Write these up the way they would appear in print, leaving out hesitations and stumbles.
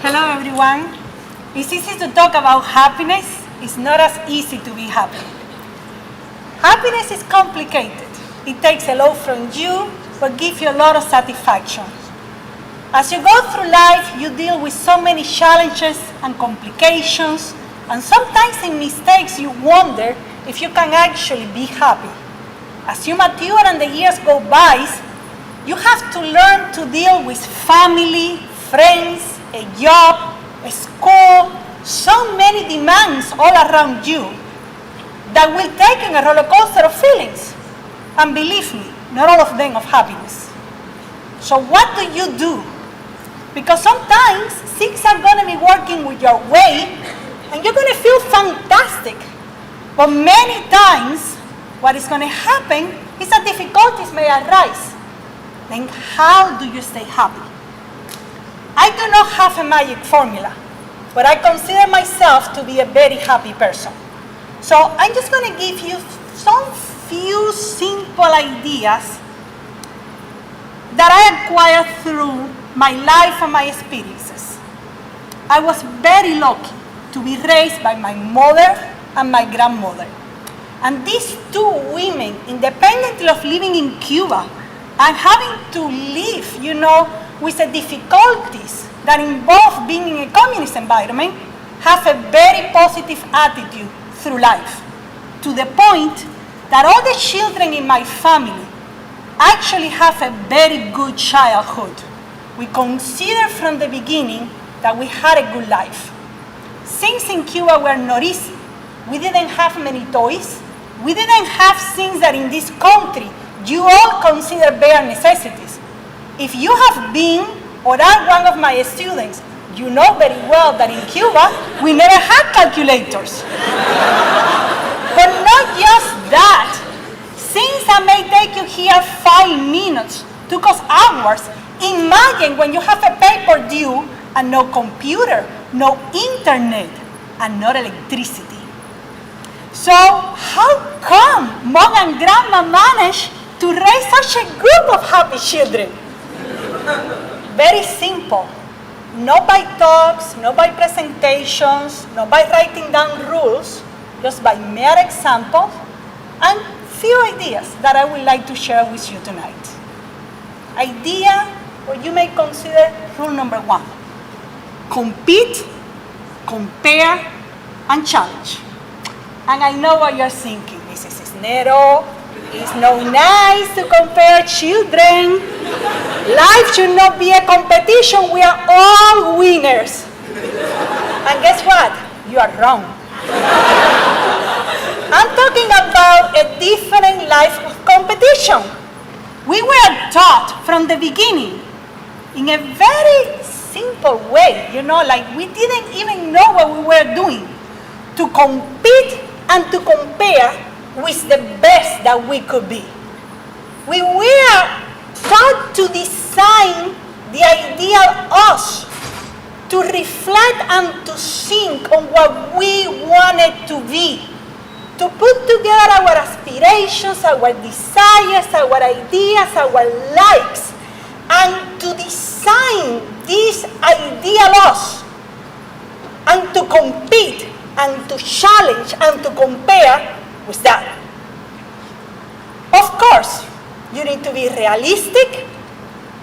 Hello everyone. It's easy to talk about happiness. It's not as easy to be happy. Happiness is complicated. It takes a lot from you, but gives you a lot of satisfaction. As you go through life, you deal with so many challenges and complications, and sometimes in mistakes you wonder if you can actually be happy. As you mature and the years go by, you have to learn to deal with family, friends, a job, a school, so many demands all around you that will take in a roller coaster of feelings. And believe me, not all of them of happiness. So what do you do? Because sometimes things are going to be working with your way and you're going to feel fantastic. But many times, what is going to happen is that difficulties may arise. Then how do you stay happy? I do not have a magic formula, but I consider myself to be a very happy person. So I'm just going to give you some few simple ideas that I acquired through my life and my experiences. I was very lucky to be raised by my mother and my grandmother. And these two women, independently of living in Cuba, and having to live, with the difficulties that involve being in a communist environment, have a very positive attitude through life, to the point that all the children in my family actually have a very good childhood. We consider from the beginning that we had a good life. Things in Cuba were not easy. We didn't have many toys. We didn't have things that in this country you all consider bare necessities. If you have been or are one of my students, you know very well that in Cuba we never had calculators. But not just that. Things that may take you here 5 minutes took us hours. Imagine when you have a paper due and no computer, no internet, and no electricity. So how come Mom and Grandma managed to raise such a group of happy children? Very simple. Not by talks, not by presentations, not by writing down rules, just by mere examples and few ideas that I would like to share with you tonight. Idea, what you may consider rule number 1. Compete, compare, and challenge. And I know what you're thinking, Mrs. Cisnero. It's not nice to compare children. Life should not be a competition. We are all winners. And guess what? You are wrong. I'm talking about a different life of competition. We were taught from the beginning in a very simple way, like we didn't even know what we were doing, to compete and to compare with the best that we could be. We were taught to design the ideal us, to reflect and to think on what we wanted to be, to put together our aspirations, our desires, our ideas, our likes, and to design this ideal us, and to compete, and to challenge, and to compare with that. Of course, you need to be realistic,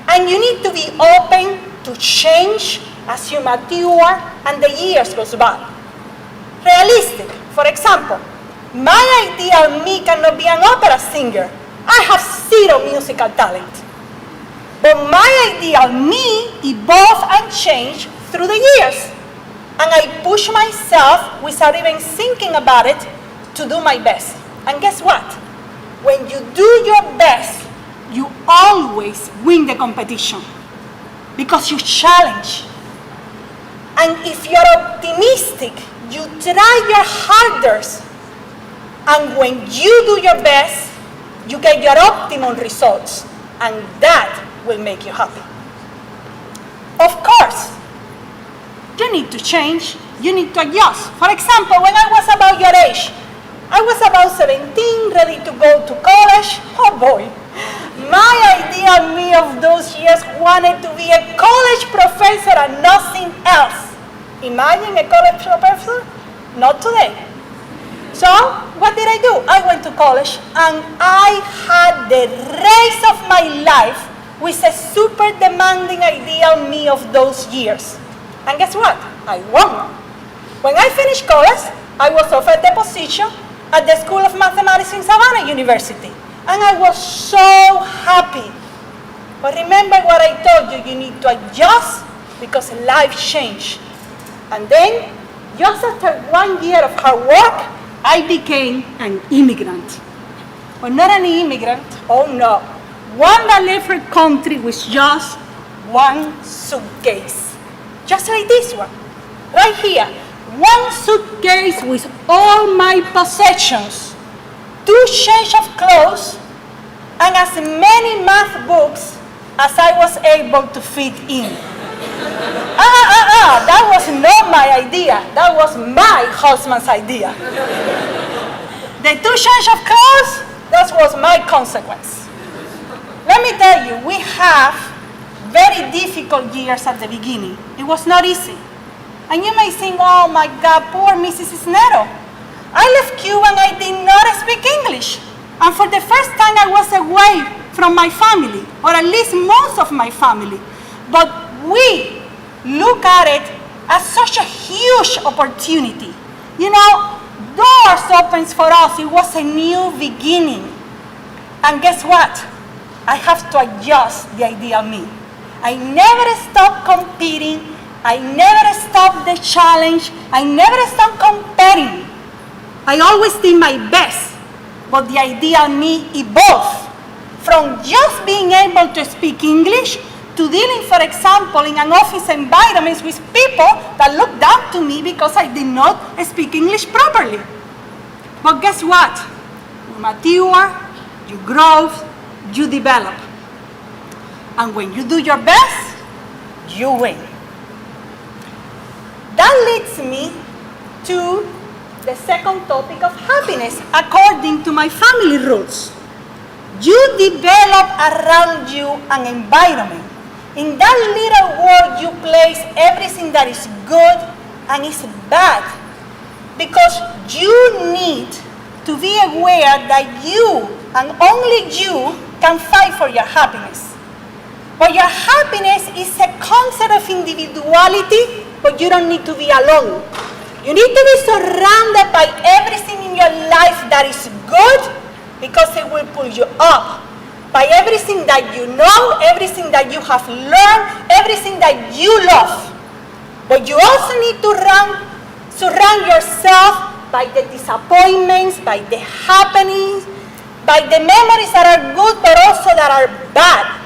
and you need to be open to change as you mature and the years goes by. Realistic, for example, my ideal me cannot be an opera singer. I have zero musical talent. But my ideal me evolved and changed through the years. And I push myself without even thinking about it to do my best. And guess what? When you do your best, you always win the competition because you challenge. And if you're optimistic, you try your hardest. And when you do your best, you get your optimum results. And that will make you happy. Of course, you need to change. You need to adjust. For example, when I was about your age, I was about 17, ready to go to college. Oh boy, my ideal me of those years wanted to be a college professor and nothing else. Imagine a college professor? Not today. So, what did I do? I went to college and I had the race of my life with a super demanding ideal me of those years. And guess what? I won. When I finished college, I was offered the position at the School of Mathematics in Havana University. And I was so happy. But remember what I told you, you need to adjust because life changed. And then, just after 1 year of hard work, I became an immigrant. But not an immigrant, oh no. One that left her country with just one suitcase. Just like this one, right here. One suitcase with all my possessions, 2 changes of clothes, and as many math books as I was able to fit in. That was not my idea. That was my husband's idea. The 2 changes of clothes, that was my consequence. Let me tell you, we have very difficult years at the beginning. It was not easy. And you may think, oh my God, poor Mrs. Cisnero. I left Cuba and I did not speak English. And for the first time I was away from my family, or at least most of my family. But we look at it as such a huge opportunity. You know, doors opens for us. It was a new beginning. And guess what? I have to adjust the ideal me. I never stopped competing. I never stopped the challenge. I never stopped comparing. I always did my best. But the ideal me evolved from just being able to speak English to dealing, for example, in an office environment with people that looked down to me because I did not speak English properly. But guess what? You mature, you grow, you develop. And when you do your best, you win. That leads me to the second topic of happiness, according to my family roots. You develop around you an environment. In that little world, you place everything that is good and is bad. Because you need to be aware that you, and only you, can fight for your happiness. But your happiness is a concept of individuality, but you don't need to be alone. You need to be surrounded by everything in your life that is good, because it will pull you up. By everything that you know, everything that you have learned, everything that you love. But you also need to surround yourself by the disappointments, by the happenings, by the memories that are good but also that are bad.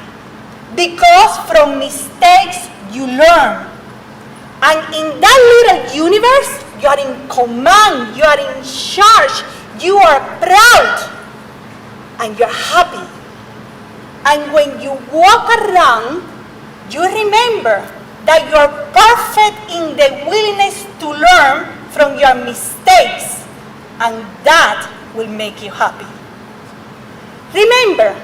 Because from mistakes you learn. And in that little universe, you are in command, you are in charge, you are proud, and you're happy. And when you walk around, you remember that you're perfect in the willingness to learn from your mistakes, and that will make you happy. Remember,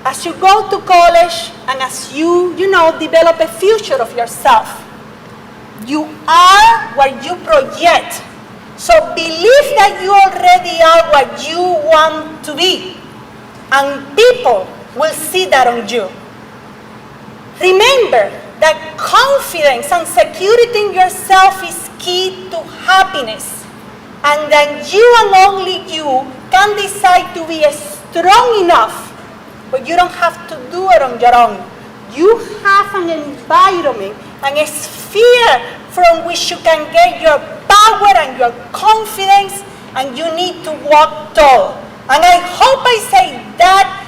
as you go to college and as you develop a future of yourself, you are what you project. So believe that you already are what you want to be, and people will see that on you. Remember that confidence and security in yourself is key to happiness, and that you and only you can decide to be strong enough, but you don't have to do it on your own. You have an environment and a sphere from which you can get your power and your confidence, and you need to walk tall. And I hope I say that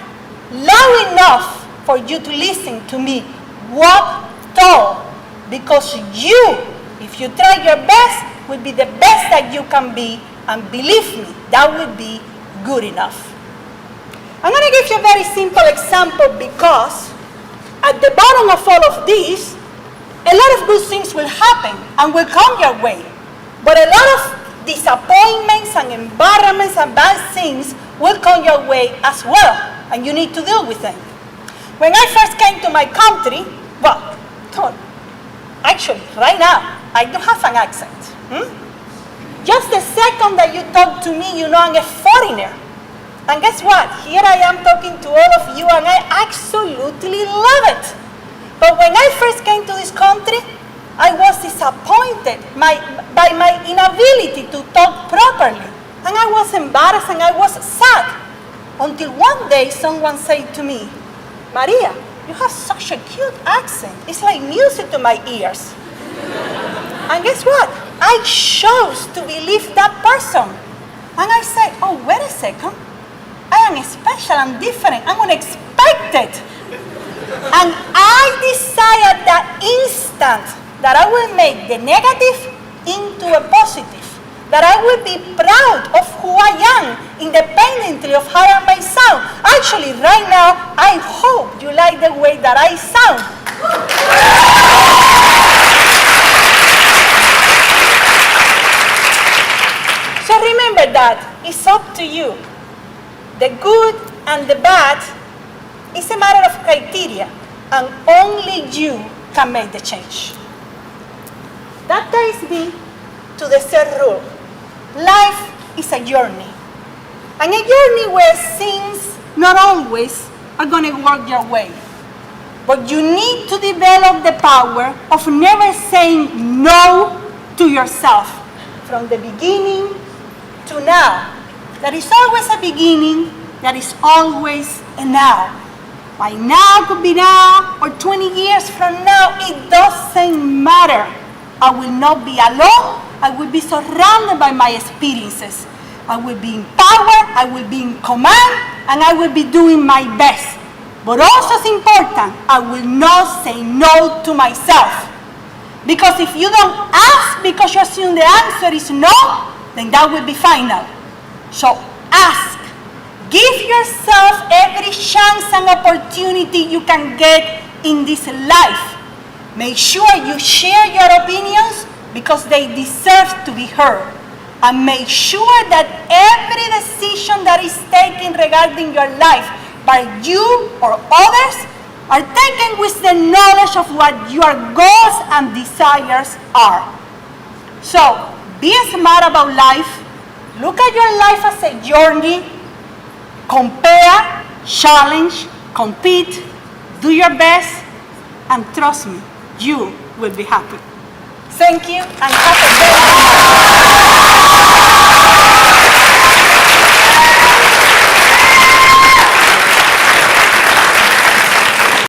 loud enough for you to listen to me. Walk tall, because you, if you try your best, will be the best that you can be, and believe me, that will be good enough. I'm going to give you a very simple example, because at the bottom of all of this, a lot of good things will happen and will come your way. But a lot of disappointments and environments and bad things will come your way as well, and you need to deal with them. When I first came to my country, Well, don't. Actually, right now, I do have an accent. Just the second that you talk to me, you know I'm a foreigner. And guess what? Here I am talking to all of you, and I absolutely love it. But when I first came to this country, I was disappointed by my inability to talk properly. And I was embarrassed and I was sad. Until one day someone said to me, Maria, you have such a cute accent. It's like music to my ears. And guess what? I chose to believe that person. And I said, oh, wait a second. I am special and different. I'm unexpected. And I decided that instant that I will make the negative into a positive. That I will be proud of who I am, independently of how I may sound. Actually, right now, I hope you like the way that I sound. So remember that it's up to you. The good and the bad is a matter of criteria, and only you can make the change. That takes me to the third rule. Life is a journey, and a journey where things not always are going to work your way. But you need to develop the power of never saying no to yourself from the beginning to now. There is always a beginning, there is always a now. By now could be now, or 20 years from now, it doesn't matter. I will not be alone. I will be surrounded by my experiences. I will be in power, I will be in command, and I will be doing my best. But also it's important, I will not say no to myself. Because if you don't ask because you assume the answer is no, then that will be final. So ask. Give yourself every chance and opportunity you can get in this life. Make sure you share your opinions because they deserve to be heard. And make sure that every decision that is taken regarding your life by you or others are taken with the knowledge of what your goals and desires are. So, be smart about life. Look at your life as a journey. Compare, challenge, compete, do your best, and trust me, you will be happy. Thank you, and have a great day.